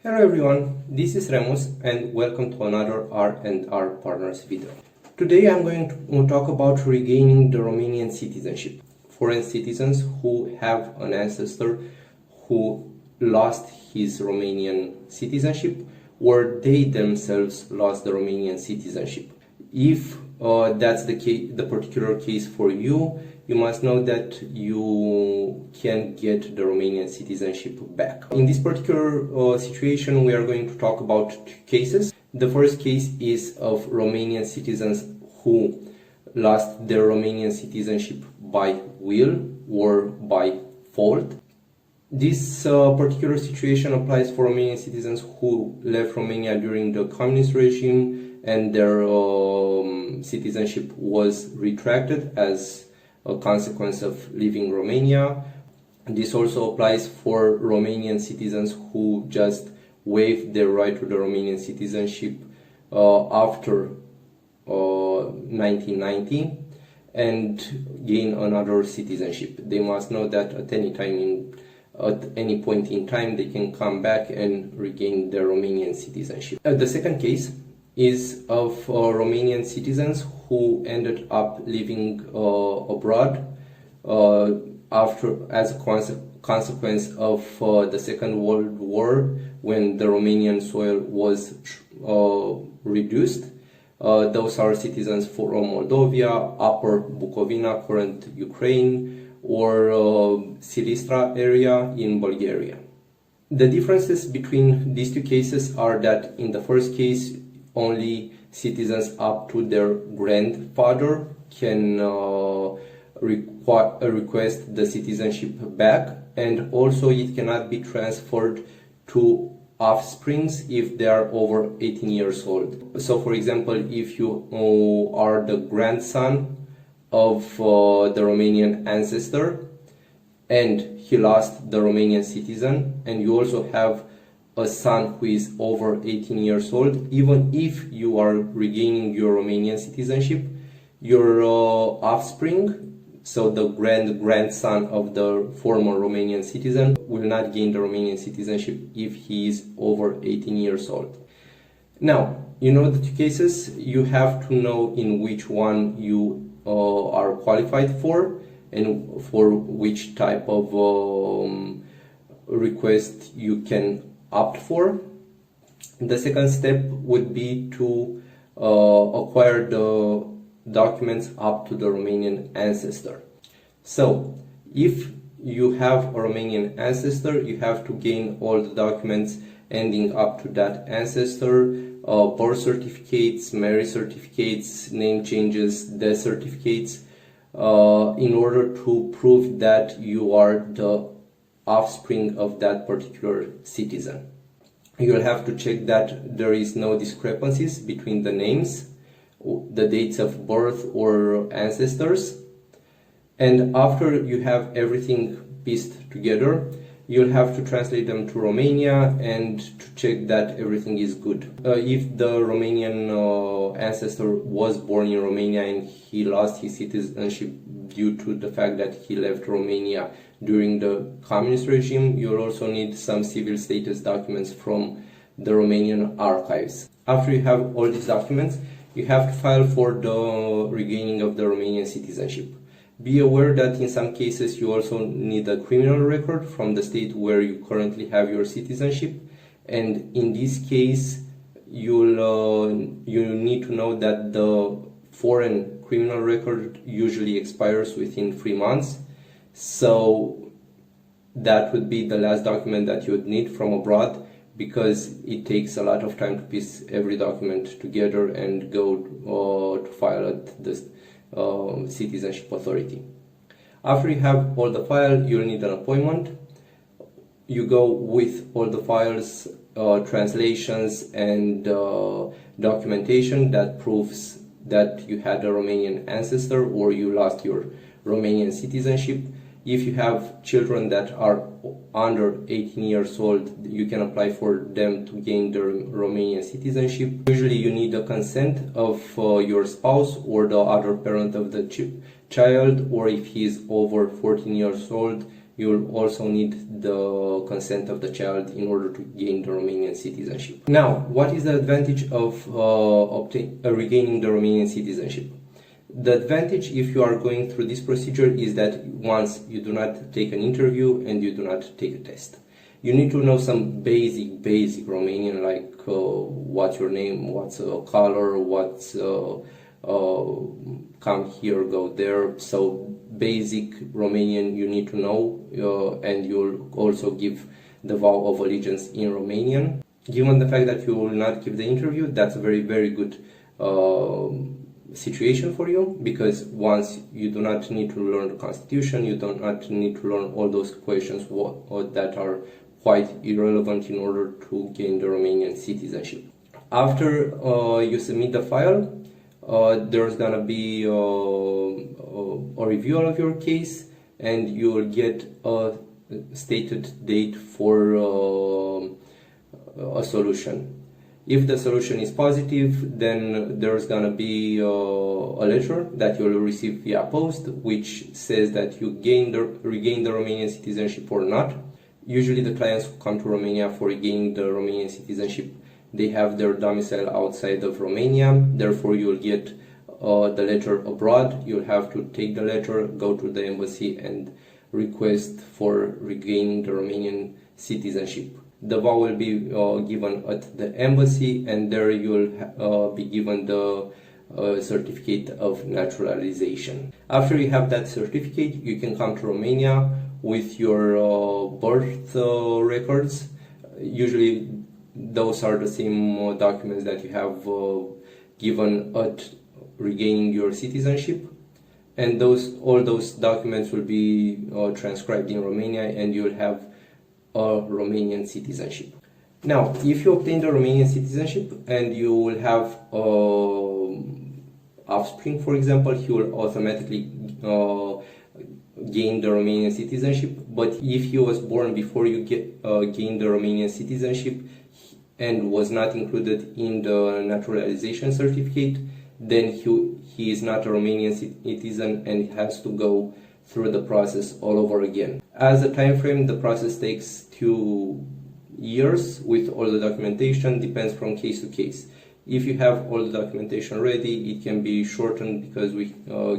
Hello everyone, this is Remus and welcome to another R&R Partners video. Today I'm going to talk about regaining the Romanian citizenship. Foreign citizens who have an ancestor who lost his Romanian citizenship or they themselves lost the Romanian citizenship. If that's the particular case for you, you must know that you can get the Romanian citizenship back. In this particular situation, we are going to talk about two cases. The first case is of Romanian citizens who lost their Romanian citizenship by will or by fault. This particular situation applies for Romanian citizens who left Romania during the communist regime and their citizenship was retracted as a consequence of leaving Romania. This also applies for Romanian citizens who just waived their right to the Romanian citizenship after 1990 and gain another citizenship. They must know that at any point in time they can come back and regain their Romanian citizenship. The second case is of Romanian citizens who ended up living abroad as a consequence of the Second World War, when the Romanian soil was reduced. Those are citizens from Moldova, Upper Bukovina, current Ukraine, or Silistra area in Bulgaria. The differences between these two cases are that in the first case, only citizens up to their grandfather can request the citizenship back, and also it cannot be transferred to offsprings if they are over 18 years old. So for example, if you are the grandson of the Romanian ancestor and he lost the Romanian citizen, and you also have a son who is over 18 years old, even if you are regaining your Romanian citizenship, your offspring, so the grandson of the former Romanian citizen, will not gain the Romanian citizenship if he is over 18 years old. Now, you know the two cases, you have to know in which one you are qualified for and for which type of request you can opt for. The second step would be to acquire the documents up to the Romanian ancestor. So if you have a Romanian ancestor, you have to gain all the documents ending up to that ancestor, birth certificates, marriage certificates, name changes, death certificates, in order to prove that you are the offspring of that particular citizen. You'll have to check that there is no discrepancies between the names, the dates of birth or ancestors. And after you have everything pieced together, you'll have to translate them to Romania and to check that everything is good. If the Romanian ancestor was born in Romania and he lost his citizenship due to the fact that he left Romania during the communist regime, you'll also need some civil status documents from the Romanian archives. After you have all these documents, you have to file for the regaining of the Romanian citizenship. Be aware that in some cases you also need a criminal record from the state where you currently have your citizenship, and in this case you need to know that the foreign criminal record usually expires within 3 months. So that would be the last document that you would need from abroad, because it takes a lot of time to piece every document together and go to file at the citizenship authority. After you have all the file, you'll need an appointment. You go with all the files, translations and documentation that proves that you had a Romanian ancestor or you lost your Romanian citizenship. If you have children that are under 18 years old, you can apply for them to gain the Romanian citizenship. Usually you need the consent of your spouse or the other parent of the child, or if he is over 14 years old, you'll also need the consent of the child in order to gain the Romanian citizenship. Now, what is the advantage of regaining the Romanian citizenship? The advantage if you are going through this procedure is that once you do not take an interview and you do not take a test. You need to know some basic Romanian, like what's your name, what's color, what's come here, go there. So basic Romanian you need to know, and you'll also give the vow of allegiance in Romanian. Given the fact that you will not give the interview, that's a very good situation for you, because once you do not need to learn the Constitution, you do not need to learn all those questions that are quite irrelevant in order to gain the Romanian citizenship. After you submit the file, there's gonna be a review of your case, and you will get a stated date for a solution. If the solution is positive, then there's gonna be a letter that you'll receive via post, which says that you regain the Romanian citizenship or not. Usually the clients who come to Romania for regaining the Romanian citizenship, they have their domicile outside of Romania, therefore you'll get the letter abroad. You'll have to take the letter, go to the embassy and request for regaining the Romanian citizenship. The vow will be given at the embassy, and there you'll be given the certificate of naturalization. After you have that certificate, you can come to Romania with your birth records. Usually those are the same documents that you have given at regaining your citizenship, and all those documents will be transcribed in Romania, and you'll have a Romanian citizenship. Now, if you obtain the Romanian citizenship and you will have offspring, for example, he will automatically gain the Romanian citizenship. But if he was born before you gain the Romanian citizenship and was not included in the naturalization certificate, then he is not a Romanian citizen and has to go through the process all over again. As a time frame, the process takes 2 years with all the documentation, depends from case to case. If you have all the documentation ready, it can be shortened because we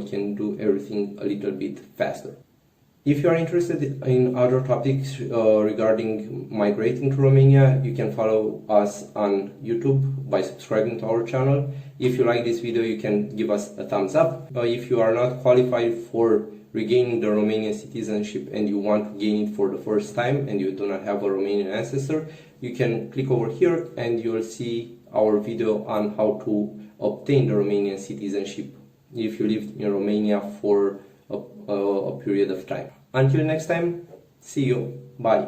can do everything a little bit faster. If you are interested in other topics regarding migrating to Romania, you can follow us on YouTube by subscribing to our channel. If you like this video, you can give us a thumbs up. If you are not qualified for regaining the Romanian citizenship and you want to gain it for the first time and you do not have a Romanian ancestor, you can click over here and you will see our video on how to obtain the Romanian citizenship if you lived in Romania for a period of time. Until next time, see you. Bye.